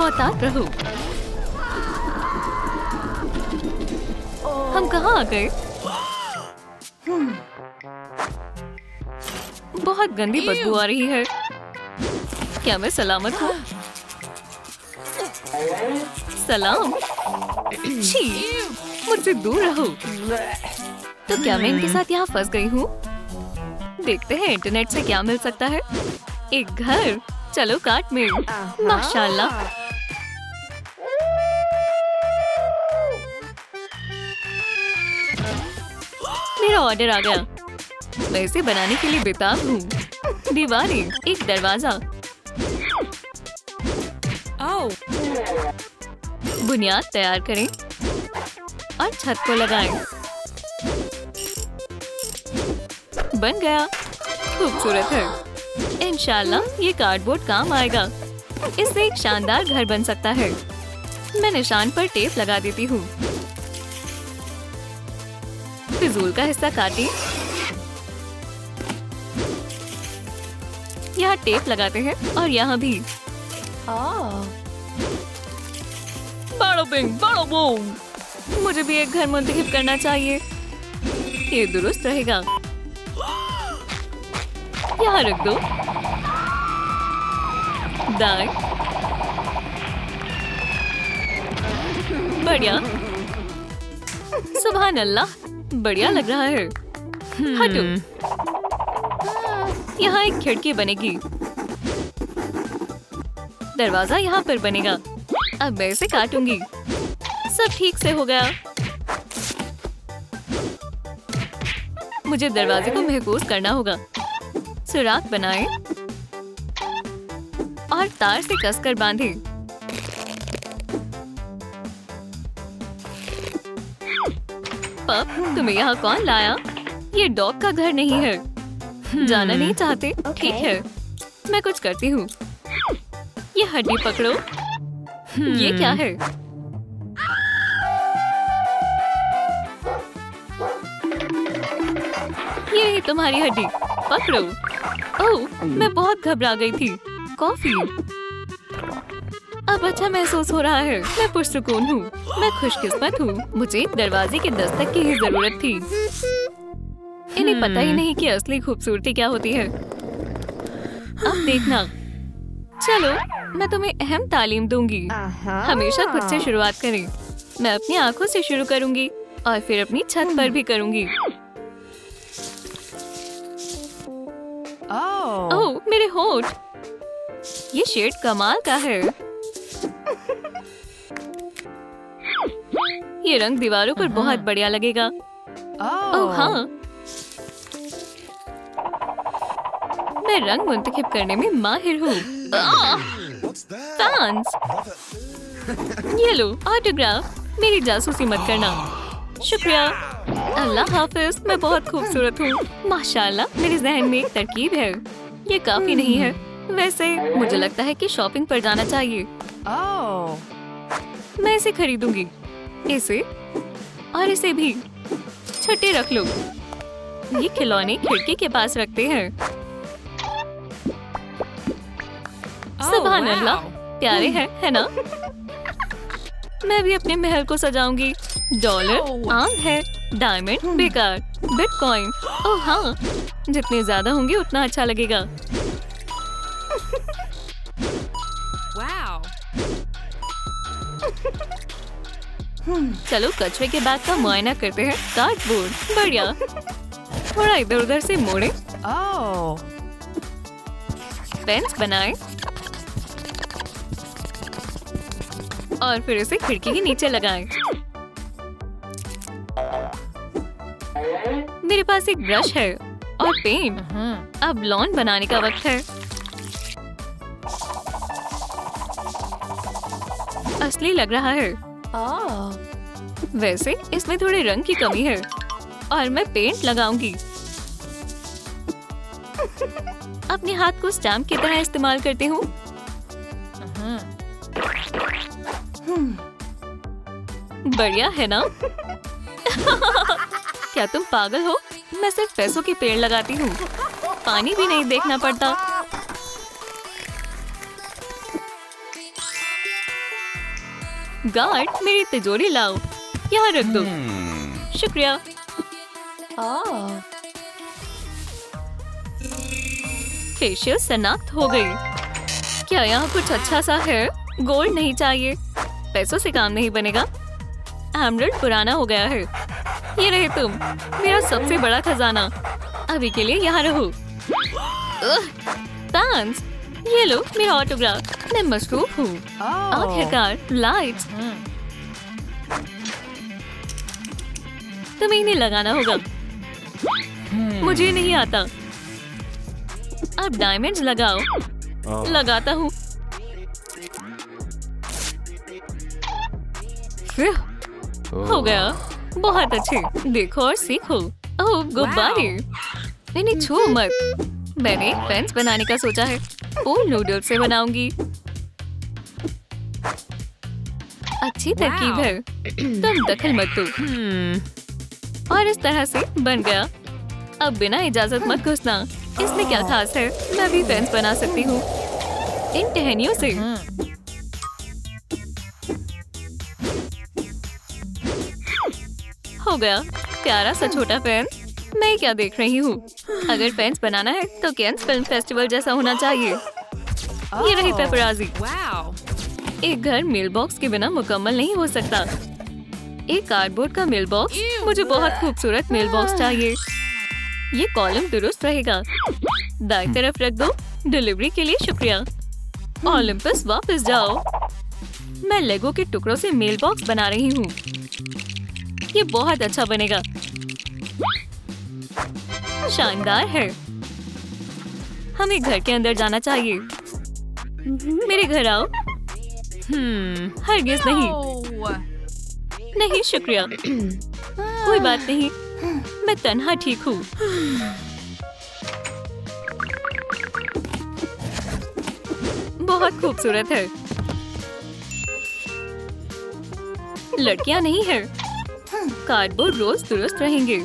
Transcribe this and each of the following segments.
मोहतात रहो। हम कहाँ आ गए? बहुत गंदी बदबू आ रही है। क्या मैं सलामत हूँ? सलाम। छी, मुझसे दूर रहो। तो क्या मैं इनके साथ यहाँ फंस गई हूँ? देखते हैं इंटरनेट से क्या मिल सकता है। एक घर, चलो कार्ट में। माशाल्लाह। मेरा ऑर्डर आ गया। मैं इसे बनाने के लिए बेताब हूँ। दीवारें, एक दरवाजा। बुनियाद तैयार करें और छत को लगाएं। बन गया। खूबसूरत है। इंशाल्लाह ये कार्डबोर्ड काम आएगा। इससे एक शानदार घर बन सकता है। मैं निशान पर टेप लगा देती हूँ। फिजूल का हिस्सा काटें। यहाँ टेप लगाते हैं और यहाँ भी। बड़ो बिंग, बड़ो बूम। मुझे भी एक घर मुंतखब करना चाहिए। ये दुरुस्त रहेगा। यहाँ रख दो। दाएं। बढ़िया। सुभान अल्लाह, बढ़िया लग रहा है। हटो। यहाँ एक खिड़की बनेगी। दरवाजा यहाँ पर बनेगा। अब मैं इसे काटूंगी। सब ठीक से हो गया। मुझे दरवाजे को महफूज करना होगा। सुराख बनाएं और तार से कसकर बांधें। पप, तुम्हें यहाँ कौन लाया? ये डॉग का घर नहीं है। जाना नहीं चाहते? ठीक है, मैं कुछ करती हूँ। ये हड्डी पकड़ो। ये क्या है? ये रही तुम्हारी हड्डी। पकड़ो। ओह, मैं बहुत घबरा गई थी। कॉफी। अब अच्छा महसूस हो रहा है। मैं पुरसुकून हूँ। मैं खुशकिस्मत हूँ। मुझे दरवाजे के दस्तक की ही जरूरत थी। इन्हें पता ही नहीं कि असली खूबसूरती क्या होती है। अब देखना। चलो, मैं तुम्हें अहम तालीम दूंगी। हमेशा खुद से शुरुआत करें। मैं अपनी आंखों से शुरू करूंगी और फिर अपनी छत पर भी करूंगी। ओह, मेरे होठ। ये शेड कमाल का है। ये रंग दीवारों पर बहुत बढ़िया लगेगा। ओह हाँ, मैं रंग मुंतखब करने में माहिर हूँ। फैंस। ये लो ऑटोग्राफ। मेरी जासूसी मत करना। शुक्रिया। अल्लाह हाफिज। मैं बहुत खूबसूरत हूँ। माशाल्लाह, मेरे जहन में एक तरकीब है। ये काफी नहीं है। वैसे मुझे लगता है कि शॉपिंग पर जाना चाहिए। मैं इसे खरीदूंगी। इसे और इसे भी। छठे रख लो। ये खिलौने खिड़की के पास रखते हैं। सुभान अल्लाह, प्यारे हैं, है ना? मैं भी अपने महल को सजाऊंगी। डॉलर आम है, डायमंड बेकार, बिटकॉइन ओह हाँ, जितने ज्यादा होंगे उतना अच्छा लगेगा। चलो कचरे के बैग का मुआयना करते हैं। कार्डबोर्ड बढ़िया। थोड़ा इधर उधर से मोड़े। पेंस बनाएं और फिर इसे खिड़की के नीचे लगाएं। मेरे पास एक ब्रश है और पेंट। अब लॉन बनाने का वक्त है। असली लग रहा है। वैसे इसमें थोड़े रंग की कमी है और मैं पेंट लगाऊंगी। अपने हाथ को स्टैम्प की तरह इस्तेमाल करती हूँ। बढ़िया है ना? क्या तुम पागल हो? मैं सिर्फ पैसों के पेड़ लगाती हूँ। पानी भी नहीं देखना पड़ता। गार्ड, मेरी तिजोरी लाओ, यहाँ रख दो। शुक्रिया। फेशियल शनाख्त हो गई। क्या यहाँ कुछ अच्छा सा है? गोल्ड नहीं चाहिए, पैसों से काम नहीं बनेगा। एमरल्ड पुराना हो गया है। ये रहे तुम, मेरा सबसे बड़ा खजाना। अभी के लिए यहाँ रहो। फैंस, ये लो मेरा ऑटोग्राफ। मैं मशरूफ हूँ। आखिरकार लाइट्स। तुम्हें इन्हें लगाना होगा। मुझे नहीं आता। अब डायमंड्स लगाओ। लगाता हूँ। हो गया। बहुत अच्छे। देखो और सीखो। ओह, गुब्बारे। इन्हें छू मत। मैंने एक फेंस बनाने का सोचा है। ओह, नूडल्स से बनाऊंगी। अच्छी तरकीब है। तुम दखल मत दो। और इस तरह से बन गया। अब बिना इजाजत मत घुसना। इसमें क्या खास है? मैं भी फेंस बना सकती हूँ इन टहनियों से। हो गया प्यारा सा छोटा फेंस। मैं क्या देख रही हूँ? अगर फेंस बनाना है तो कैंस फिल्म फेस्टिवल जैसा होना चाहिए। ये रही पेपराजी। एक घर मेल बॉक्स के बिना मुकम्मल नहीं हो सकता। एक कार्डबोर्ड का मेल बॉक्स। मुझे बहुत खूबसूरत मेल बॉक्स चाहिए। ये कॉलम दुरुस्त रहेगा। दाईं तरफ रख दो। डिलीवरी के लिए शुक्रिया। ओलंपस वापस जाओ। मैं लेगो के टुकड़ों से मेल बॉक्स बना रही हूँ। ये बहुत अच्छा बनेगा। शानदार है। हमें घर के अंदर जाना चाहिए। मेरे घर आओ। हरगिज़ नहीं। नहीं शुक्रिया। कोई बात नहीं, मैं तन्हा ठीक हूँ। बहुत खूबसूरत है। लड़कियां नहीं है। कार्डबोर्ड रोज दुरुस्त रहेंगे।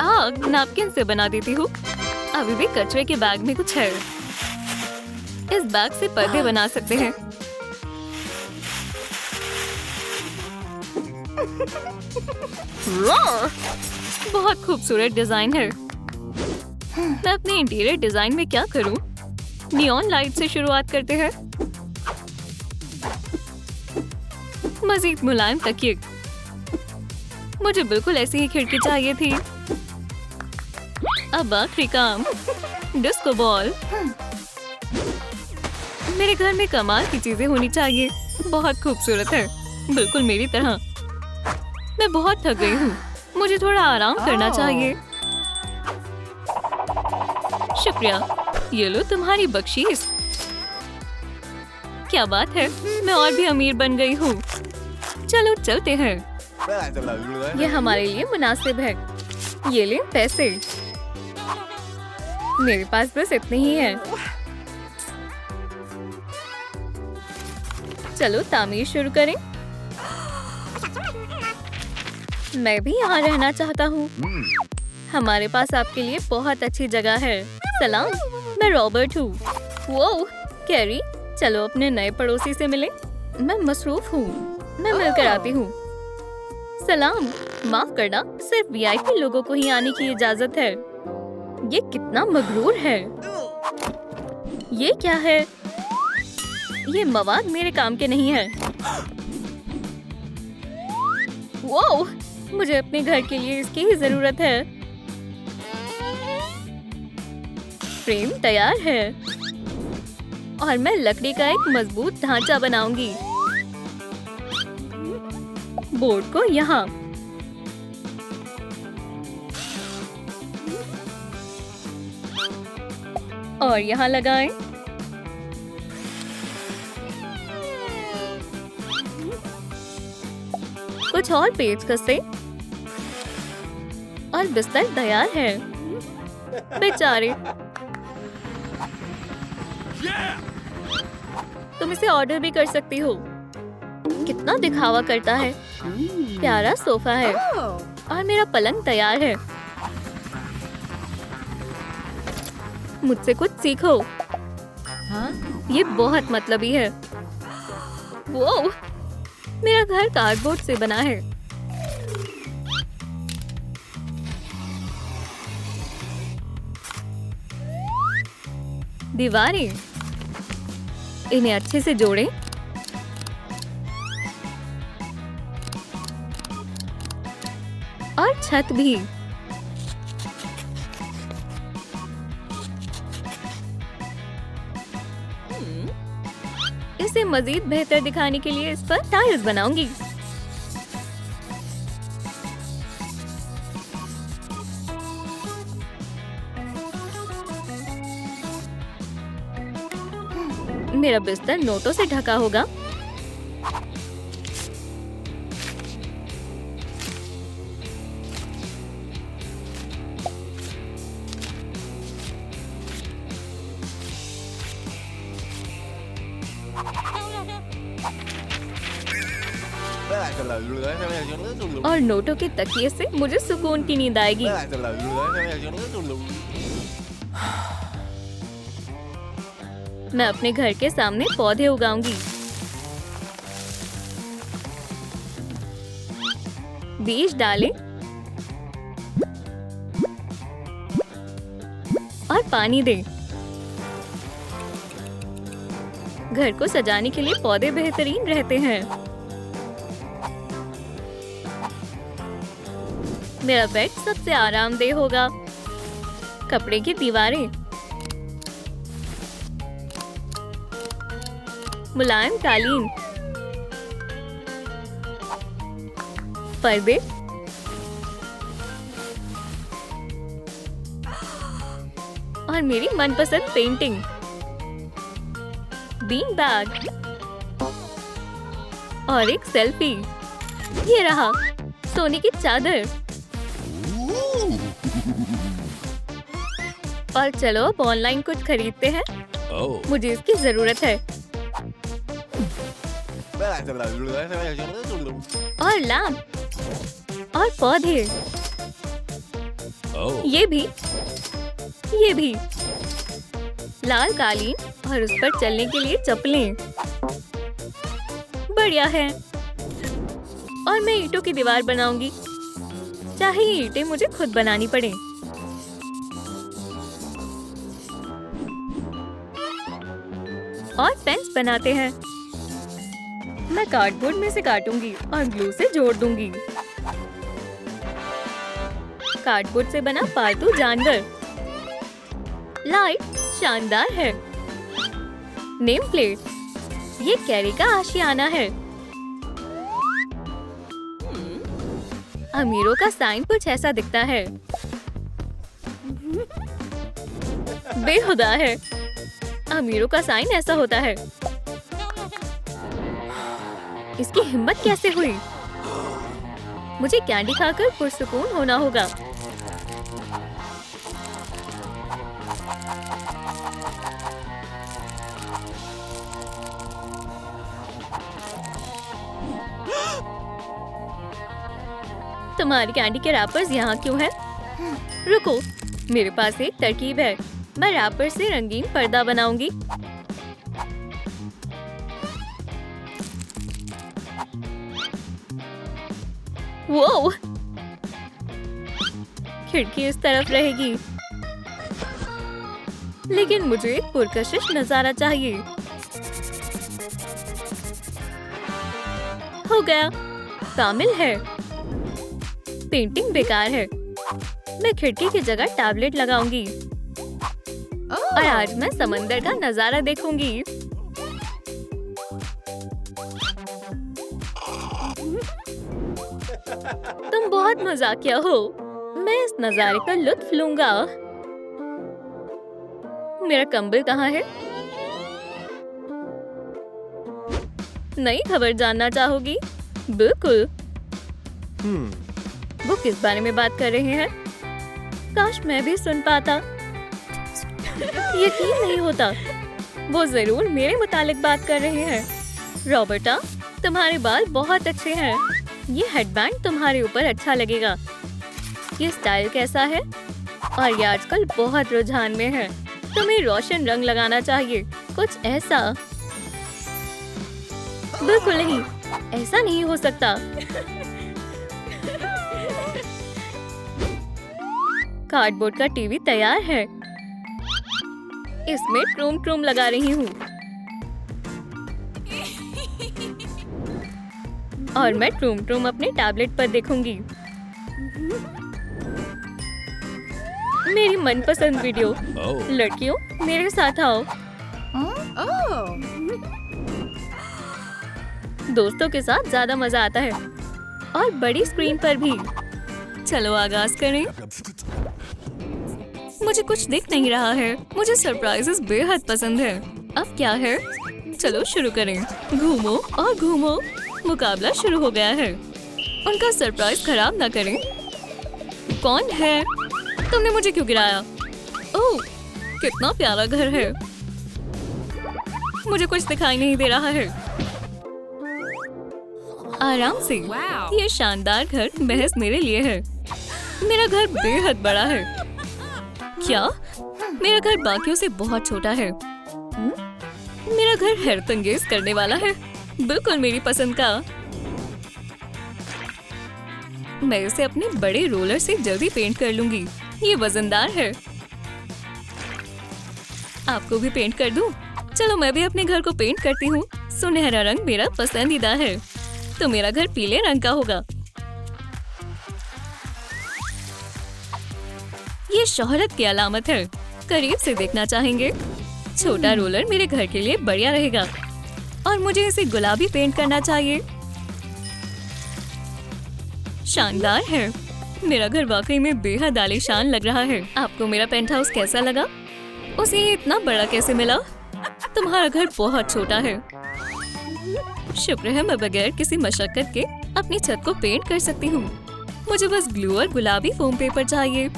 आग नैपकिन से बना देती हूँ। अभी भी कचरे के बैग में कुछ है। इस बैग से पर्दे बना सकते हैं। बहुत खूबसूरत डिजाइन है। मैं अपने इंटीरियर डिजाइन में क्या करूं? नियॉन लाइट से शुरुआत करते हैं। मजीद मुलायम तकिए। मुझे बिल्कुल ऐसी ही खिड़की चाहिए थी। अब आखिरी काम, डिस्को बॉल। मेरे घर में कमाल की चीजें होनी चाहिए। बहुत खूबसूरत है, बिल्कुल मेरी तरह। मैं बहुत थक गई हूँ। मुझे थोड़ा आराम करना चाहिए। शुक्रिया। ये लो तुम्हारी बख्शीश। क्या बात है, मैं और भी अमीर बन गई हूँ। चलो चलते हैं। ये हमारे लिए मुनासिब है। ये ले पैसे। मेरे पास बस इतने ही है। चलो तामीर शुरू करें। मैं भी यहाँ रहना चाहता हूँ। हमारे पास आपके लिए बहुत अच्छी जगह है। सलाम, मैं रॉबर्ट हूँ। वो कैरी, चलो अपने नए पड़ोसी से मिलें। मैं मसरूफ हूँ। मैं मिलकर आती हूँ। सलाम, माफ करना, सिर्फ वीआईपी लोगों को ही आने की इजाजत है। ये कितना मगरूर है। ये क्या है? ये मवाद मेरे काम के नहीं है। वो मुझे अपने घर के लिए इसकी ही जरूरत है। फ्रेम तैयार है और मैं लकड़ी का एक मजबूत ढांचा बनाऊंगी। बोर्ड को यहाँ। और यहाँ लगाएं। कुछ और पेचकस और बिस्तर तैयार है। बेचारे, तुम इसे ऑर्डर भी कर सकती हो। कितना दिखावा करता है। प्यारा सोफा है और मेरा पलंग तैयार है। मुझसे कुछ सीखो। हाँ? ये बहुत मतलबी है। वो मेरा घर कार्डबोर्ड से बना है। दीवारें, इन्हें अच्छे से जोड़ें। और छत भी। इसे मजीद बेहतर दिखाने के लिए इस पर टाइल्स बनाऊंगी। मेरा बिस्तर नोटों से ढका होगा। और नोटों के तकिए से मुझे सुकून की नींद आएगी। मैं अपने घर के सामने पौधे उगाऊंगी। बीज डालें और पानी दें। घर को सजाने के लिए पौधे बेहतरीन रहते हैं। मेरा बेड सबसे आरामदेह होगा। कपड़े की दीवारें, मुलायम कालीन, पर्दे, और मेरी मनपसंद पेंटिंग, बीन बैग और एक सेल्फी। ये रहा सोने की चादर। और चलो अब ऑनलाइन कुछ खरीदते हैं। मुझे इसकी जरूरत है। और लैंप और पौधे। ये भी लाल कालीन और उस पर चलने के लिए चप्पलें। बढ़िया है। और मैं ईंटों की दीवार बनाऊंगी, चाहे ये ईंटें मुझे खुद बनानी पड़े। और फेंस बनाते हैं। मैं कार्डबोर्ड में से काटूंगी और ग्लू से जोड़ दूंगी। कार्डबोर्ड से बना पालतू जानवर। लाइट शानदार है। नेम प्लेट, ये कैरी का आशियाना है। अमीरों का साइन कुछ ऐसा दिखता है। बेहुदा है। अमीरों का साइन ऐसा होता है। इसकी हिम्मत कैसे हुई? मुझे कैंडी खाकर पुरसुकून होना होगा। तुम्हारी कैंडी के रैपर्स यहाँ क्यों हैं? रुको, मेरे पास एक तरकीब है। मैं रैपर से रंगीन पर्दा बनाऊंगी। वो खिड़की इस तरफ रहेगी, लेकिन मुझे एक पुरकशिश नजारा चाहिए। हो गया, कामिल है। पेंटिंग बेकार है। मैं खिड़की की जगह टैबलेट लगाऊंगी और आज मैं समंदर का नजारा देखूंगी। तुम बहुत मजाकिया हो। मैं इस नजारे का लुत्फ लूंगा। मेरा कंबल कहाँ है? नई खबर जानना चाहोगी? बिल्कुल। वो किस बारे में बात कर रहे हैं? काश मैं भी सुन पाता। यकीन नहीं होता। वो जरूर मेरे मुतालिक बात कर रहे हैं। रॉबर्टा, तुम्हारे बाल बहुत अच्छे हैं। ये हेडबैंड तुम्हारे ऊपर अच्छा लगेगा। ये स्टाइल कैसा है? और ये आजकल बहुत रुझान में है। तुम्हें रोशन रंग लगाना चाहिए, कुछ ऐसा। बिल्कुल नहीं, ऐसा नहीं हो सकता। कार्डबोर्ड का टीवी तैयार है। इसमें ट्रूम ट्रूम लगा रही हूँ और मैं ट्रूम ट्रूम अपने टैबलेट पर देखूंगी। मेरी मनपसंद वीडियो। लड़कियों, मेरे साथ आओ। दोस्तों के साथ ज्यादा मजा आता है और बड़ी स्क्रीन पर भी। चलो आगाज करें। मुझे कुछ दिख नहीं रहा है। मुझे सरप्राइजेस बेहद पसंद है। अब क्या है? चलो शुरू करें। घूमो और घूमो। मुकाबला शुरू हो गया है। उनका सरप्राइज खराब ना करें। कौन है? तुमने मुझे क्यों गिराया? ओह, कितना प्यारा घर है। मुझे कुछ दिखाई नहीं दे रहा है। आराम से। ये शानदार घर महज मेरे लिए है। मेरा घर बेहद बड़ा है। क्या? मेरा घर बाकियों से बहुत छोटा है। मेरा घर हैरतअंगेज करने वाला है। बिल्कुल मेरी पसंद का। मैं इसे अपने बड़े रोलर से जल्दी पेंट कर लूंगी। ये वजनदार है। आपको भी पेंट कर दूं? चलो मैं भी अपने घर को पेंट करती हूँ। सुनहरा रंग मेरा पसंदीदा है, तो मेरा घर पीले रंग का होगा। ये शोहरत की अलामत है। करीब से देखना चाहेंगे? छोटा रोलर मेरे घर के लिए बढ़िया रहेगा और मुझे इसे गुलाबी पेंट करना चाहिए। शानदार है। मेरा घर वाकई में बेहद आलीशान लग रहा है। आपको मेरा पेंट हाउस कैसा लगा? उसे ये इतना बड़ा कैसे मिला? तुम्हारा घर बहुत छोटा है। शुक्र है मैं बगैर किसी मशक्कत के अपनी छत को पेंट कर सकती हूँ। मुझे बस ग्लू और गुलाबी फोम पेपर चाहिए।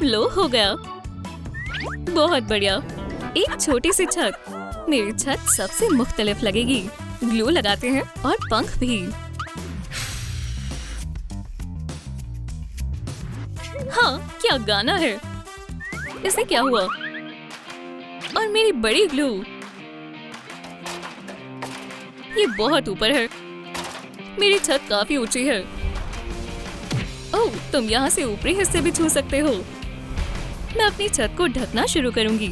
लो, हो गया। बहुत बढ़िया। एक छोटी सी छत। मेरी छत सबसे मुख्तलिफ लगेगी। ग्लू लगाते हैं और पंख भी। हाँ, क्या गाना है। इसे क्या हुआ? और मेरी बड़ी ग्लू। ये बहुत ऊपर है। मेरी छत काफी ऊंची है। ओह, तुम यहाँ से ऊपरी हिस्से भी छू सकते हो। मैं अपनी छत को ढकना शुरू करूंगी।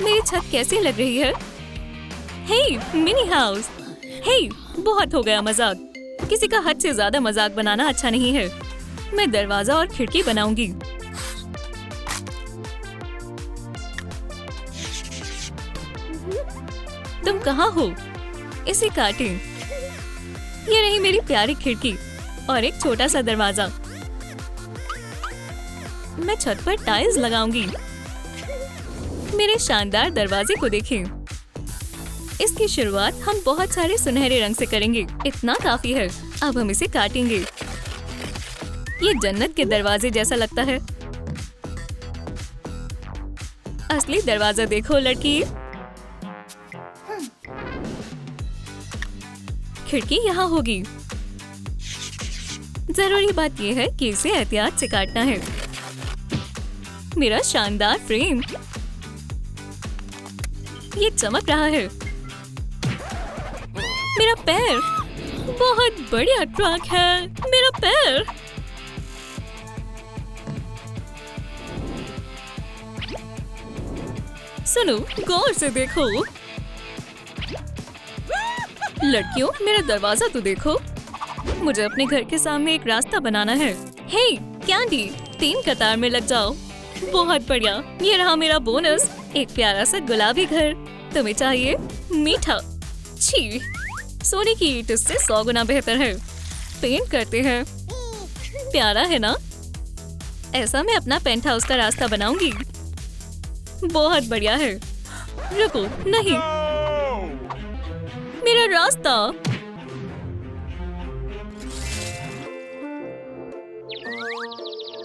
मेरी छत कैसी लग रही है? हे, मिनी हाउस। हे, बहुत हो गया मजाक। किसी का हद से ज्यादा मजाक बनाना अच्छा नहीं है। मैं दरवाजा और खिड़की बनाऊंगी। तुम कहाँ हो? इसे काटें। ये रही मेरी प्यारी खिड़की और एक छोटा सा दरवाजा। मैं छत पर टाइल्स लगाऊंगी। मेरे शानदार दरवाजे को देखें। इसकी शुरुआत हम बहुत सारे सुनहरे रंग से करेंगे। इतना काफी है। अब हम इसे काटेंगे। ये जन्नत के दरवाजे जैसा लगता है। असली दरवाजा देखो लड़की। खिड़की यहाँ होगी। जरूरी बात यह है कि इसे एहतियात से काटना है। मेरा शानदार फ्रेम। ये चमक रहा है। मेरा पैर। बहुत बढ़िया ट्रक है। मेरा पैर। सुनो, गौर से देखो। लड़कियों, मेरा दरवाजा तो देखो। मुझे अपने घर के सामने एक रास्ता बनाना है। हे कैंडी, 3 कतार में लग जाओ। बहुत बढ़िया। ये रहा मेरा बोनस। एक प्यारा सा गुलाबी घर। तुम्हें चाहिए? मीठा। छी, सोने की ईंट इससे 100 गुना बेहतर है। पेंट करते हैं। प्यारा है ना? ऐसा मैं अपना पेंट हाउस का रास्ता बनाऊंगी। बहुत बढ़िया है। रुको, नहीं, मेरा रास्ता।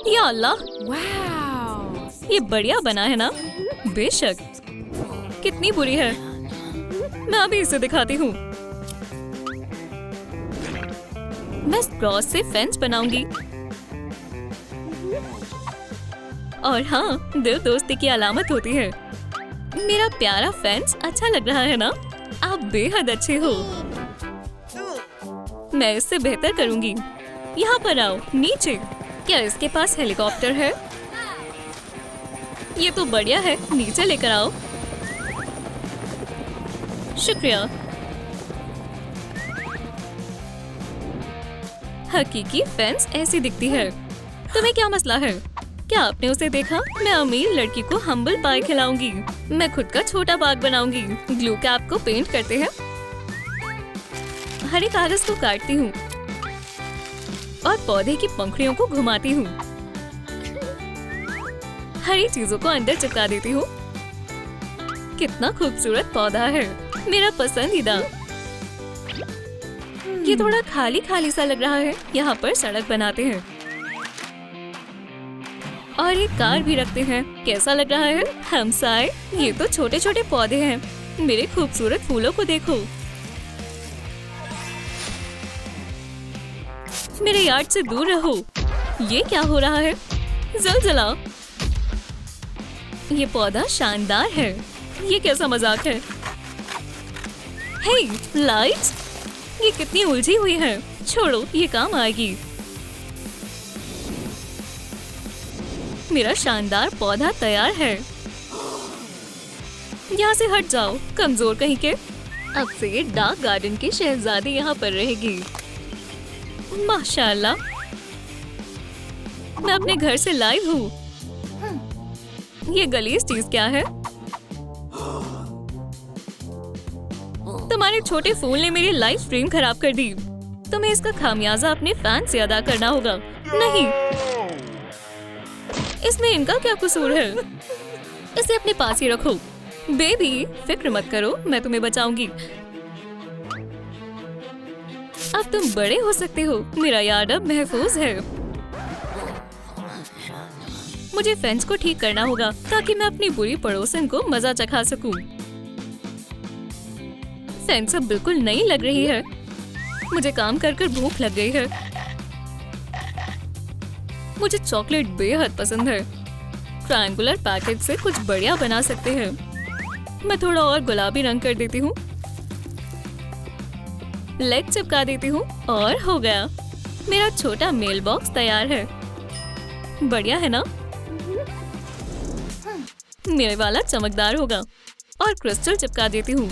या अल्लाह, वाह, ये बढ़िया बना है ना? बेशक। कितनी बुरी है। मैं अभी इसे दिखाती हूँ। मैं स्ट्रॉ से फेंस बनाऊंगी। और हाँ, दिल दोस्ती की अलामत होती है। मेरा प्यारा फैंस, अच्छा लग रहा है ना? आप बेहद अच्छे हो। मैं इससे बेहतर करूंगी। यहाँ पर आओ, नीचे। क्या इसके पास हेलीकॉप्टर है? ये तो बढ़िया है, नीचे लेकर आओ। शुक्रिया। हकीकी फैंस ऐसी दिखती है। तुम्हें क्या मसला है? क्या आपने उसे देखा? मैं अमीर लड़की को हम्बल पाई खिलाऊंगी। मैं खुद का छोटा बाग बनाऊंगी। ग्लू कैप को पेंट करते हैं। हरे कागज को काटती हूँ और पौधे की पंखुड़ियों को घुमाती हूँ। हरी चीजों को अंदर चिपका देती हूँ। कितना खूबसूरत पौधा है, मेरा पसंदीदा। ये थोड़ा खाली खाली सा लग रहा है। यहाँ पर सड़क बनाते हैं और एक कार भी रखते हैं। कैसा लग रहा है? हमसाए, ये तो छोटे छोटे पौधे हैं। मेरे खूबसूरत फूलों को देखो। मेरे यार्ड से दूर रहो। ये क्या हो रहा है? ज़लज़ला। ये पौधा शानदार है। ये कैसा मजाक है? हे, लाइट्स, ये कितनी उलझी हुई है। छोड़ो, ये काम आएगी। मेरा शानदार पौधा तैयार है। यहाँ से हट जाओ, कमजोर कहीं के। अब से डार्क गार्डन की शहजादी यहाँ पर रहेगी। माशाल्लाह, मैं अपने घर से लाइव हूँ। ये गलीज चीज क्या है? तुम्हारे छोटे फूल ने मेरी लाइव स्ट्रीम खराब कर दी। तुम्हें इसका खामियाजा अपने फैन से अदा करना होगा। नहीं, इसमें इनका क्या कसूर है? इसे अपने पास ही रखो। बेबी, फिक्र मत करो, मैं तुम्हें बचाऊंगी। अब तुम बड़े हो सकते हो। मेरा यार्ड अब महफूज है। मुझे फेंस को ठीक करना होगा ताकि मैं अपनी बुरी पड़ोसन को मजा चखा सकूं। फेंस अब बिल्कुल नई लग रही है। मुझे काम कर कर भूख लग गई है। मुझे चॉकलेट बेहद पसंद है। ट्रायंगुलर पैकेट से कुछ बढ़िया बना सकते हैं। मैं थोड़ा और गुलाबी रंग कर देती हूँ। लेग चिपका देती हूँ और हो गया। मेरा छोटा मेल बॉक्स तैयार है। बढ़िया है ना? मेरे वाला चमकदार होगा। और क्रिस्टल चिपका देती हूँ।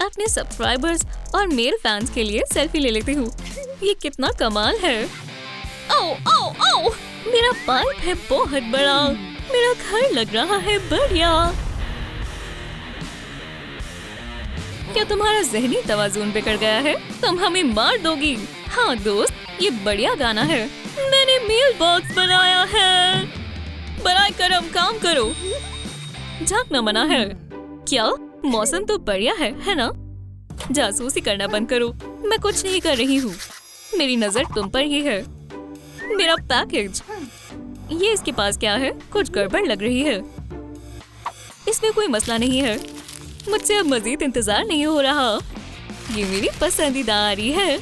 अपने सब्सक्राइबर्स और मेल फैंस के लिए सेल्फी ले लेती हूँ। ये कितना कमाल है। ओ, ओ, ओ! मेरा पाइप है बहुत बड़ा। मेरा घर लग रहा है बढ़िया। क्या तुम्हारा जहनी तवाज़ुन बिगड़ गया है? तुम हमें मार दोगी। हाँ दोस्त, ये बढ़िया गाना है। मैंने मेल बॉक्स बनाया है। बराए करम काम करो। झांकना मना है। क्या? मौसम तो बढ़िया है ना? जासूसी करना बंद करो। मैं कुछ नहीं कर रही हूँ। मेरी नजर तुम पर ही है। मेरा पैकेज, ये इसके पास क्या है? कुछ गड़बड़ लग रही है। इसमें कोई मसला नहीं है। मुझसे अब मजीद इंतजार नहीं हो रहा। ये मेरी पसंदीदा आरी है।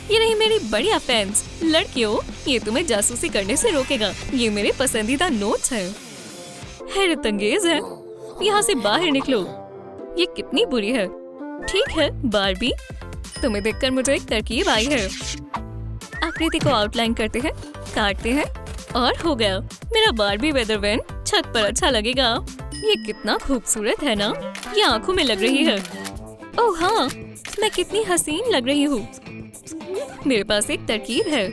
ये नहीं मेरी बढ़िया फैंस। लड़कियों, ये तुम्हें जासूसी करने से रोकेगा। ये मेरे पसंदीदा नोट्स हैं। हैरत अंगेज है। यहाँ से बाहर निकलो। ये कितनी बुरी है। ठीक है बारबी, तुम्हें देखकर मुझे एक तरकीब आई है। आकृति को आउटलाइन करते हैं, काटते हैं और हो गया। मेरा बारबी वेदर वैन छत पर अच्छा लगेगा। ये कितना खूबसूरत है ना? ये आंखों में लग रही है। ओह हाँ, मैं कितनी हसीन लग रही हूँ। मेरे पास एक तरकीब है।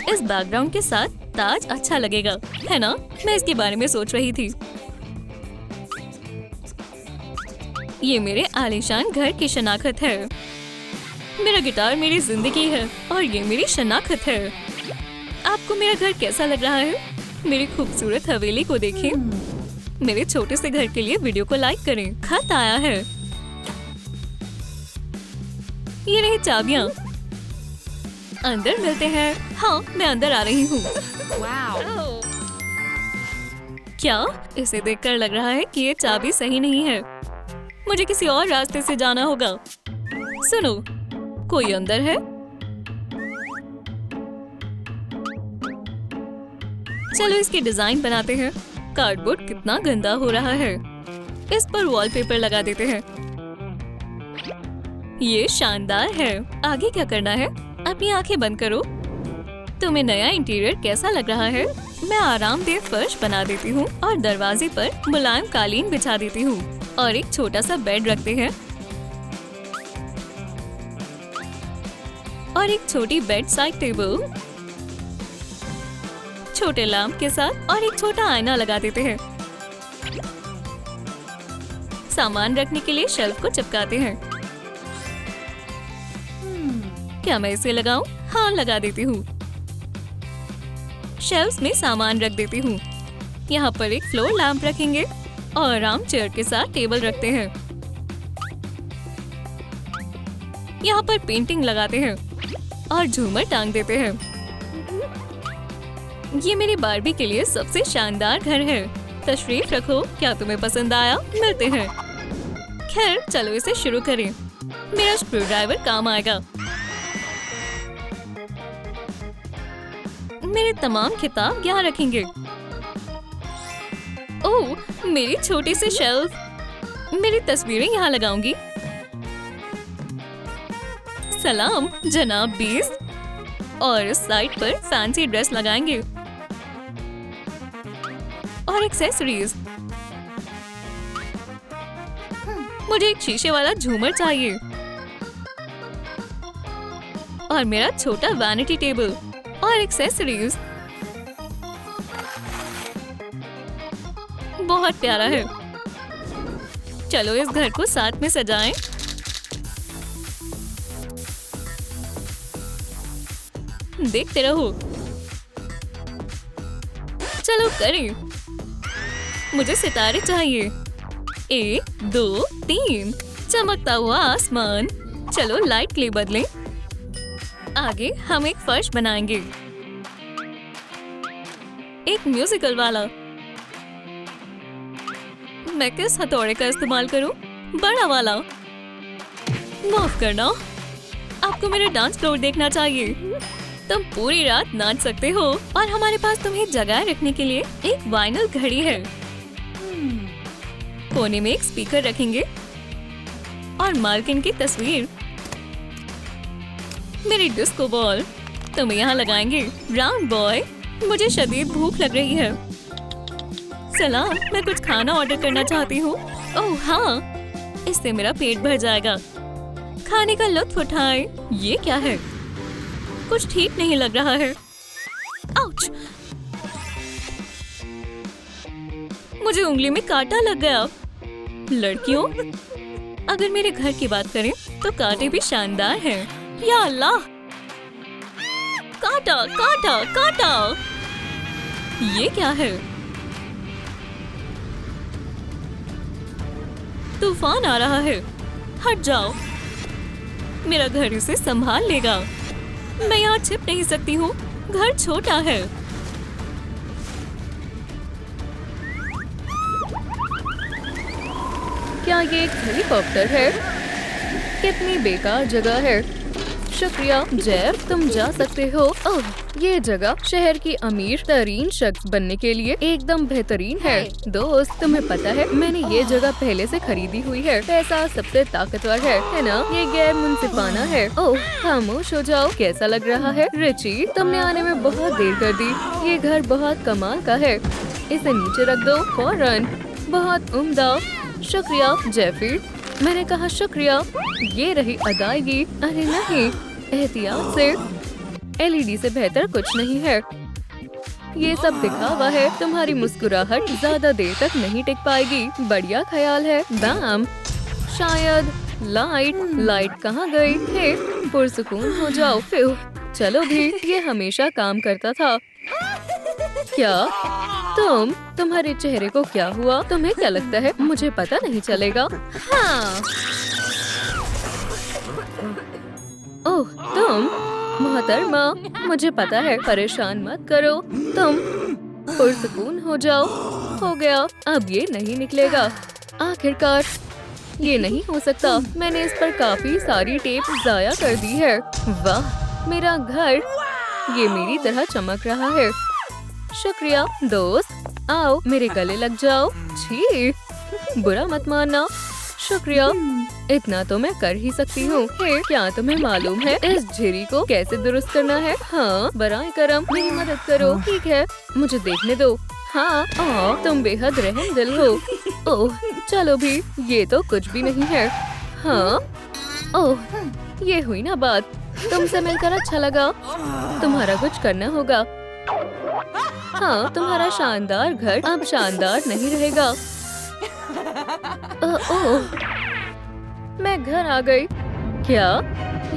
इस बैकग्राउंड के साथ ताज अच्छा लगेगा, है ना? मैं इसके बारे में सोच रही थी। ये मेरे आलीशान घर की शनाख्त है। मेरा गिटार मेरी जिंदगी है और ये मेरी शनाख्त है। आपको मेरा घर कैसा लग रहा है? मेरी खूबसूरत हवेली को देखें। मेरे छोटे से घर के लिए वीडियो को लाइक करें। खत आया है। ये रही चाबियां। अंदर मिलते हैं। हाँ, मैं अंदर आ रही हूँ। क्या? इसे देखकर लग रहा है कि ये चाबी सही नहीं है। मुझे किसी और रास्ते से जाना होगा। सुनो, कोई अंदर है? चलो इसकी डिजाइन बनाते हैं। कार्डबोर्ड कितना गंदा हो रहा है। इस पर वॉलपेपर लगा देते हैं। ये शानदार है। आगे क्या करना है? अपनी आंखें बंद करो। तुम्हें नया इंटीरियर कैसा लग रहा है? मैं आरामदेह फर्श बना देती हूँ और दरवाजे पर मुलायम कालीन बिछा देती हूँ और एक छोटा सा बेड रखते हैं और एक छोटी बेड साइड टेबल, छोटे लैंप के साथ और एक छोटा आईना लगा देते हैं। सामान रखने के लिए शेल्फ को चिपकाते हैं। क्या मैं इसे लगाऊं? हाँ, लगा देती हूँ। शेल्फ्स में सामान रख देती हूँ। यहाँ पर एक फ्लोर लैंप रखेंगे और आराम चेयर के साथ टेबल रखते हैं। यहाँ पर पेंटिंग लगाते हैं और झूमर टांग देते हैं। ये मेरी बार्बी के लिए सबसे शानदार घर है। तशरीफ रखो। क्या तुम्हें पसंद आया? मिलते हैं। खैर, चलो इसे शुरू करें। मेरा स्क्रू ड्राइवर काम आएगा। मेरे तमाम किताब यहाँ रखेंगे। ओह, मेरी छोटी सी शेल्फ। मेरी तस्वीरें यहाँ लगाऊंगी। सलाम जनाब बीस्ट। और इस साइड पर फैंसी ड्रेस लगाएंगे और एक्सेसरीज। मुझे एक शीशे वाला झूमर चाहिए और मेरा छोटा वैनिटी टेबल और एक्सेसरीज। बहुत प्यारा है। चलो इस घर को साथ में सजाएं। देखते रहो। चलो करें। मुझे सितारे चाहिए। 1, 2, 3। चमकता हुआ आसमान। चलो लाइट के लिए बदलें। आगे हम एक फर्श बनाएंगे, एक म्यूजिकल वाला। मैं किस हथौड़े का इस्तेमाल करूं? बड़ा वाला। माफ करना, आपको मेरा डांस फ्लोर देखना चाहिए। तुम पूरी रात नाच सकते हो और हमारे पास तुम्हें जगह रखने के लिए एक वाइनल घड़ी है। कोने में एक स्पीकर रखेंगे और मालकिन की तस्वीर। मेरी डिस्को बॉल तुम्हें यहाँ लगाएंगे। राउंड बॉय, मुझे शदीद भूख लग रही है। सलाम, मैं कुछ खाना ऑर्डर करना चाहती हूँ। ओह हाँ, इससे मेरा पेट भर जाएगा। खाने का लुत्फ उठाएं। ये क्या है? कुछ ठीक नहीं लग रहा है। आउच! मुझे उंगली में कांटा लग गया। लड़कियों, अगर मेरे घर की बात करें तो कांटे भी शानदार हैं। या अल्लाह! कांटा, कांटा, कांटा! ये क्या है? तूफान आ रहा है। हट जाओ। मेरा घर इसे संभाल लेगा। मैं यहाँ छिप नहीं सकती हूँ। घर छोटा है। क्या ये एक हेलीकॉप्टर है? कितनी बेकार जगह है। शुक्रिया जेफ, तुम जा सकते हो। ओह, ये जगह शहर की अमीर तरीन शख्स बनने के लिए एकदम बेहतरीन है। दोस्त, तुम्हें पता है मैंने ये जगह पहले से खरीदी हुई है। पैसा सबसे ताकतवर है ना? ये गैर मुंसिफाना है। ओह, खामोश हो जाओ। कैसा लग रहा है? रिची, तुमने आने में बहुत देर कर दी। ये घर बहुत कमाल का है। इसे नीचे रख दो फौरन। बहुत उम्दा। शुक्रिया जेफी। मैंने कहा शुक्रिया। ये रही अदायगी। अरे नहीं, एहतियात से। एलईडी से बेहतर कुछ नहीं है। ये सब दिखावा है। तुम्हारी मुस्कुराहट ज्यादा देर तक नहीं टिक पाएगी। बढ़िया ख्याल है। बैम। शायद लाइट कहाँ गई? हे, पुरसुकून हो जाओ। फिर चलो भी, ये हमेशा काम करता था। क्या तुम्हारे चेहरे को क्या हुआ? तुम्हें क्या लगता है मुझे पता नहीं चलेगा? हाँ। ओह, तुम मोहतरमा, मुझे पता है। परेशान मत करो। तुम पुरसुकून हो जाओ। हो गया। अब ये नहीं निकलेगा। आखिरकार ये नहीं हो सकता, मैंने इस पर काफी सारी टेप जाया कर दी है। वाह, मेरा घर ये मेरी तरह चमक रहा है। शुक्रिया दोस्त, आओ मेरे गले लग जाओ। छी, बुरा मत मानना। शुक्रिया, इतना तो मैं कर ही सकती हूँ। क्या तुम्हें मालूम है इस झिरी को कैसे दुरुस्त करना है? हाँ, बराए करम मेरी मदद करो। ठीक है, मुझे देखने दो। हाँ, तुम बेहद रहमदिल हो। ओह, चलो भी, ये तो कुछ भी नहीं है। हाँ, ओह, ये हुई ना बात। तुमसे मिलकर अच्छा लगा। तुम्हारा कुछ करना होगा। हाँ, तुम्हारा शानदार घर अब शानदार नहीं रहेगा। ओह, मैं घर आ गई। क्या?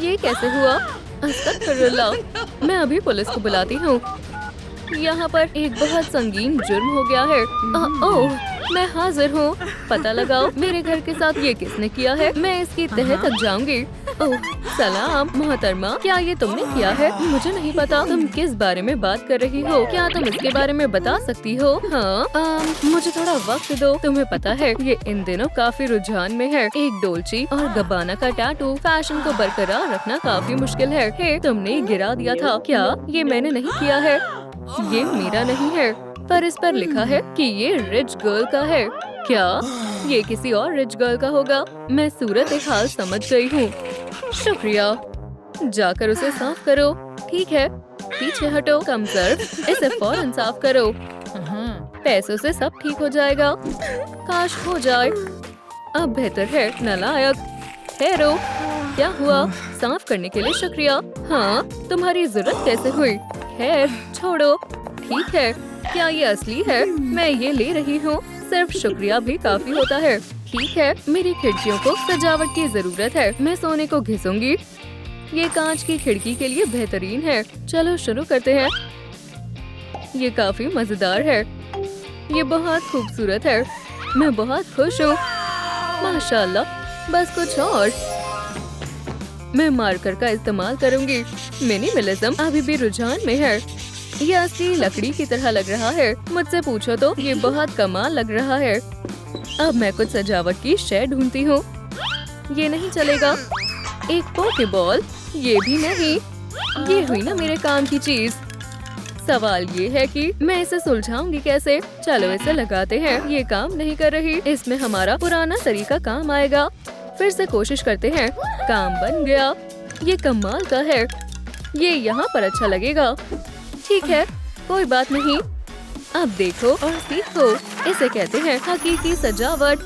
ये कैसे हुआ? अस्तगफिरुल्लाह, मैं अभी पुलिस को बुलाती हूँ। यहाँ पर एक बहुत संगीन जुर्म हो गया है। ओह, मैं हाजिर हूँ। पता लगाओ मेरे घर के साथ ये किसने किया है। मैं इसकी तह तक जाऊंगी। ओह, सलाम मोहतरमा, क्या ये तुमने किया है? मुझे नहीं पता। तुम किस बारे में बात कर रही हो? क्या तुम इसके बारे में बता सकती हो? हाँ, मुझे थोड़ा वक्त दो। तुम्हें पता है ये इन दिनों काफी रुझान में है। एक डोलची और गब्बाना का टैटू। फैशन को बरकरार रखना काफी मुश्किल है। हे, तुमने गिरा दिया था। क्या ये मैंने नहीं किया है? ये मेरा नहीं है, पर इस पर लिखा है कि ये रिच गर्ल का है। क्या ये किसी और रिच गर्ल का होगा? मैं सूरत हाल समझ गई हूँ। शुक्रिया, जाकर उसे साफ करो। ठीक है, पीछे हटो। कम सर, इसे फौरन साफ करो। पैसों से सब ठीक हो जाएगा। काश हो जाए। अब बेहतर है। नालायक, ठहरो। क्या हुआ? साफ करने के लिए शुक्रिया। हाँ, तुम्हारी जरूरत कैसे हुई? खैर छोड़ो। ठीक है, क्या ये असली है? मैं ये ले रही हूँ। सिर्फ शुक्रिया भी काफी होता है। ठीक है, मेरी खिड़कियों को सजावट की जरूरत है। मैं सोने को घिसूंगी। ये कांच की खिड़की के लिए बेहतरीन है। चलो शुरू करते हैं। ये काफी मजेदार है। ये बहुत खूबसूरत है। मैं बहुत खुश हूँ। माशाल्लाह, बस कुछ और। मैं मार्कर का इस्तेमाल करूंगी। मिनिमलिज्म अभी भी रुझान में है। ये असली लकड़ी की तरह लग रहा है। मुझसे पूछो तो ये बहुत कमाल लग रहा है। अब मैं कुछ सजावट की शय ढूंढती हूँ। ये नहीं चलेगा। एक पोकेबॉल, ये भी नहीं। ये हुई ना मेरे काम की चीज। सवाल ये है कि मैं इसे सुलझाऊंगी कैसे? चलो इसे लगाते हैं। ये काम नहीं कर रही। इसमें हमारा पुराना तरीका काम आएगा। फिर से कोशिश करते हैं। काम बन गया। ये कमाल का है। ये यहाँ पर अच्छा लगेगा। ठीक है, कोई बात नहीं। अब देखो और सीखो। इसे कहते हैं हकीकी सजावट।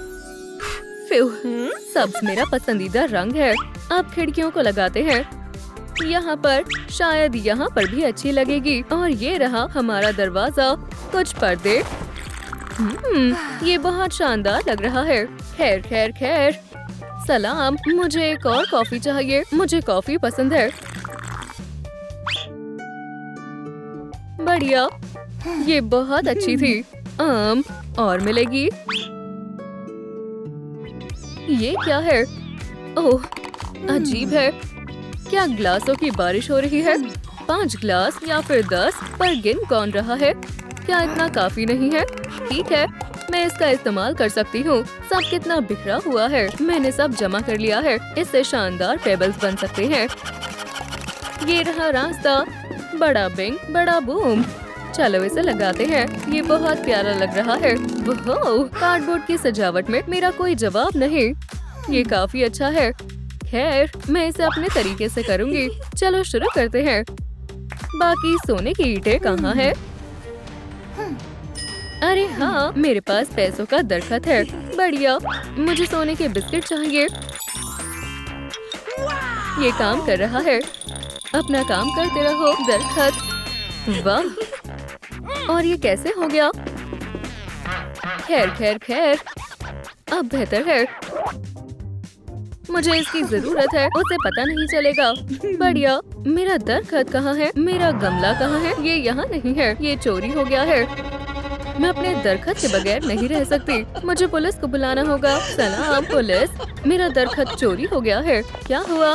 सब्ज मेरा पसंदीदा रंग है। अब खिड़कियों को लगाते हैं। यहाँ पर, शायद यहाँ पर भी अच्छी लगेगी। और ये रहा हमारा दरवाजा। कुछ पर्दे। ये बहुत शानदार लग रहा है। खैर खैर खैर, सलाम, मुझे एक और कॉफी चाहिए। मुझे कॉफी पसंद है। बढ़िया, ये बहुत अच्छी थी। और मिलेगी। ये क्या है? ओह, अजीब है। क्या ग्लासों की बारिश हो रही है? 5 ग्लास या फिर 10, पर गिन कौन रहा है? क्या इतना काफी नहीं है? ठीक है, मैं इसका इस्तेमाल कर सकती हूँ। सब कितना बिखरा हुआ है। मैंने सब जमा कर लिया है। इससे शानदार पेबल्स बन सकते हैं। ये रहा रास्ता। बड़ा बिंग, बड़ा बूम। चलो इसे लगाते हैं। ये बहुत प्यारा लग रहा है। ओह, कार्डबोर्ड की सजावट में मेरा कोई जवाब नहीं। ये काफी अच्छा है। खैर, मैं इसे अपने तरीके से करूँगी। चलो शुरू करते हैं। बाकी सोने की ईंटें कहाँ है? अरे हाँ, मेरे पास पैसों का दरखत है। बढ़िया, मुझे सोने के बिस्किट चाहिए। ये काम कर रहा है। अपना काम करते रहो दरखत। वाह, और ये कैसे हो गया? खैर खैर खैर, अब बेहतर है। मुझे इसकी जरूरत है। उसे पता नहीं चलेगा। बढ़िया, मेरा दरखत कहाँ है? मेरा गमला कहाँ है? ये यहाँ नहीं है। ये चोरी हो गया है। मैं अपने दरखत के बगैर नहीं रह सकती। मुझे पुलिस को बुलाना होगा। सलाम पुलिस, मेरा दरखत चोरी हो गया है। क्या हुआ?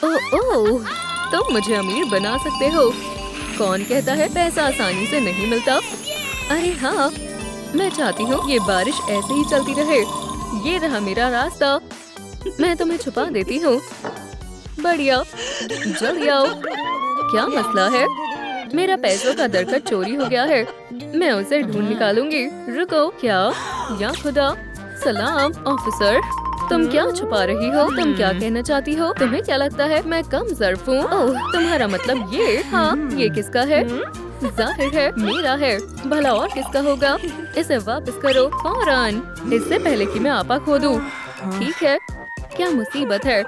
ओह, तुम मुझे अमीर बना सकते हो। कौन कहता है पैसा आसानी से नहीं मिलता? अरे हाँ, मैं चाहती हूँ ये बारिश ऐसे ही चलती रहे। ये रहा मेरा रास्ता। मैं तुम्हें छुपा देती हूँ। बढ़िया, जल्दी आओ। क्या मसला है? मेरा पैसों का दरखत चोरी हो गया है। मैं उसे ढूंढ निकालूंगी। रुको, क्या? या खुदा। सलाम ऑफिसर, तुम क्या छुपा रही हो? तुम क्या कहना चाहती हो? तुम्हें क्या लगता है मैं कम ज़र्फ हूँ? ओह, तुम्हारा मतलब ये? हाँ, ये किसका है? जाहिर है मेरा है। भला और किसका होगा? इसे वापस करो फौरन, इससे पहले कि मैं आपा खो दूँ। ठीक है, क्या मुसीबत है?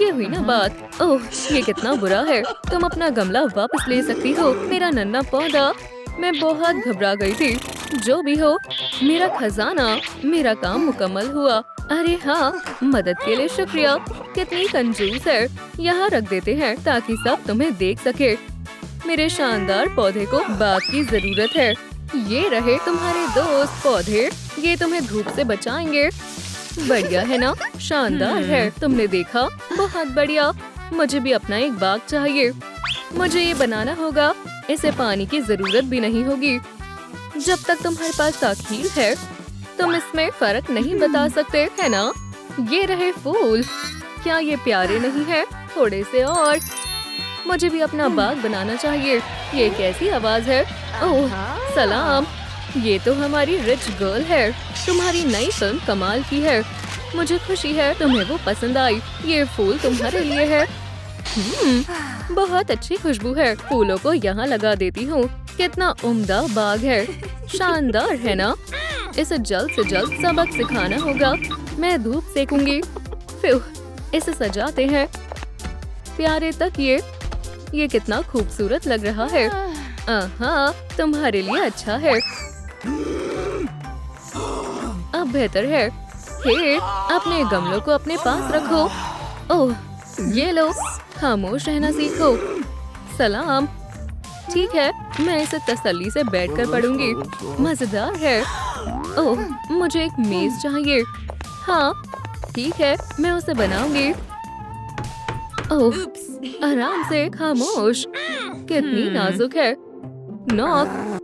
ये हुई ना बात। ओह, ये कितना बुरा है। तुम अपना गमला वापस ले सकती हो, मेरा नन्हा पौधा। मैं बहुत घबरा गई थी। जो भी हो, मेरा खजाना। मेरा काम मुकम्मल हुआ। अरे हाँ, मदद के लिए शुक्रिया। कितनी कंजूस है। यहाँ रख देते हैं ताकि सब तुम्हें देख सके। मेरे शानदार पौधे को बाग की जरूरत है। ये रहे तुम्हारे दोस्त पौधे, ये तुम्हें धूप से बचाएंगे। बढ़िया है ना? शानदार है। तुमने देखा? बहुत बढ़िया। मुझे भी अपना एक बाग चाहिए। मुझे ये बनाना होगा। इसे पानी की जरूरत भी नहीं होगी। जब तक तुम्हारे पास ताकील है, तुम इसमें फर्क नहीं बता सकते, है ना? ये रहे फूल। क्या ये प्यारे नहीं है? थोड़े से और। मुझे भी अपना बाग बनाना चाहिए। ये कैसी आवाज है? ओह, सलाम। ये तो हमारी रिच गर्ल है। तुम्हारी नई फिल्म कमाल की है। मुझे खुशी है तुम्हें वो पसंद आई। ये फूल तुम्हारे लिए है। बहुत अच्छी खुशबू है। फूलों को यहाँ लगा देती हूँ। कितना उम्दा बाग है। शानदार है ना? इसे जल्द से जल्द सबक सिखाना होगा। मैं धूप सेकूंगी। फिर इसे सजाते हैं। प्यारे तक ये कितना खूबसूरत लग रहा है। हाँ, तुम्हारे लिए अच्छा है। अब बेहतर है। हे, अपने गमलों को अपने पास रखो। ओह, ये लो, खामोश रहना सीखो। सलाम। ठीक है, मैं इसे तसल्ली से बैठकर पढ़ूंगी। मजेदार है। ओह, मुझे एक मेज चाहिए। हाँ, ठीक है, मैं उसे बनाऊंगी। ओह, आराम से, खामोश। कितनी नाजुक है। नॉक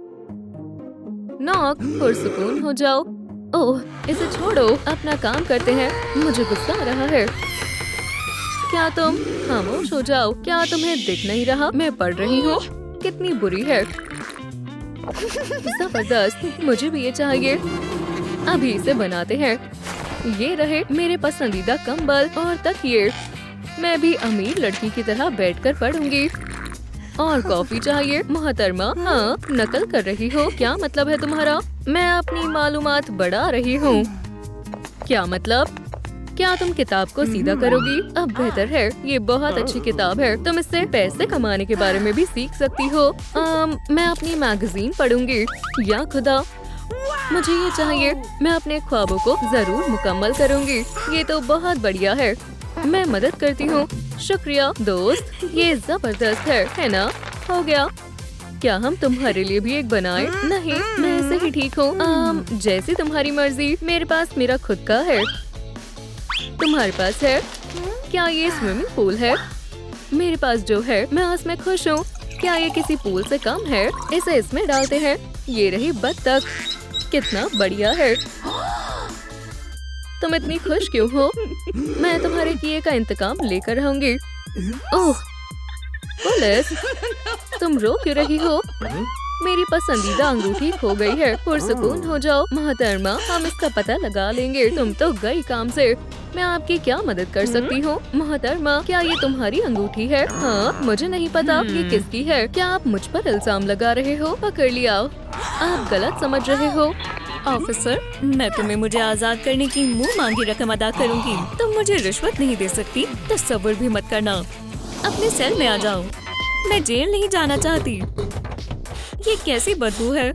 नॉक, पुरसुकून हो जाओ। ओह, इसे छोड़ो, अपना काम करते हैं। मुझे गुस्सा आ रहा है। क्या तुम खामोश हो जाओ? क्या तुम्हें दिख नहीं रहा मैं पढ़ रही हूँ? कितनी बुरी है। जबरदस्त, मुझे भी ये चाहिए। अभी इसे बनाते हैं। ये रहे मेरे पसंदीदा कंबल और तकिए। मैं भी अमीर लड़की की तरह बैठकर पढ़ूंगी। और कॉफी चाहिए मोहतरमा? हाँ, नकल कर रही हो? क्या मतलब है तुम्हारा? मैं अपनी मालूमात बढ़ा रही हूँ। क्या मतलब? क्या तुम किताब को सीधा करोगी? अब बेहतर है। ये बहुत अच्छी किताब है। तुम इससे पैसे कमाने के बारे में भी सीख सकती हो। मैं अपनी मैगजीन पढ़ूंगी। या खुदा, मुझे ये चाहिए। मैं अपने ख्वाबों को जरूर मुकम्मल करूंगी। ये तो बहुत बढ़िया है। मैं मदद करती हूँ। शुक्रिया दोस्त, ये जबरदस्त है ना? हो गया। क्या हम तुम्हारे लिए भी एक बनाए? नहीं, मैं ऐसे ही ठीक हूँ। जैसी तुम्हारी मर्जी। मेरे पास मेरा खुद का है। तुम्हारे पास है? क्या ये स्विमिंग पूल है? मेरे पास जो है मैं उसमें खुश हूँ। क्या ये किसी पूल से कम है? इसे इसमें डालते हैं। ये रही बत्तख। कितना बढ़िया है। तुम इतनी खुश क्यों हो? मैं तुम्हारे किए का इंतकाम लेकर रहूंगी। ओह, पुलिस, तुम रो क्यों रही हो? मेरी पसंदीदा अंगूठी खो गई है। पुरसुकून हो जाओ मोहतरमा, हम इसका पता लगा लेंगे। तुम तो गई काम से। मैं आपकी क्या मदद कर सकती हूँ? मोहतरमा, क्या ये तुम्हारी अंगूठी है? हाँ, मुझे नहीं पता ये किसकी है। क्या आप मुझ पर इल्जाम लगा रहे हो? पकड़ लिया। आप गलत समझ रहे हो। ऑफिसर, मैं तुम्हें मुझे आजाद करने की मुंह मांगी रकम अदा करूंगी। तुम मुझे रिश्वत नहीं दे सकती। तसव्वुर भी मत करना। अपने सेल में आ जाओ। मैं जेल नहीं जाना चाहती। ये कैसी बदबू है?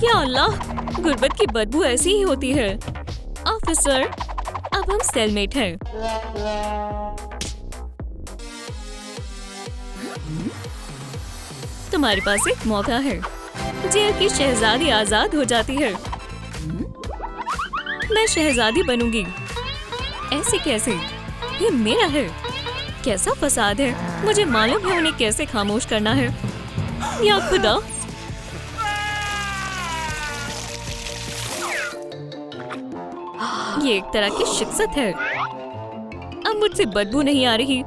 या अल्लाह, गुर्बत की बदबू ऐसी ही होती है। ऑफिसर, अब हम सेलमेट हैं। तुम्हारे पास एक मौका है। जेल की शहजादी आजाद हो जाती है। मैं शहजादी बनूंगी। ऐसे कैसे? ये मेरा है। कैसा फसाद है। मुझे मालूम है उन्हें कैसे खामोश करना है। या खुदा, ये एक तरह की शिक्षत है। अब मुझसे बदबू नहीं आ रही।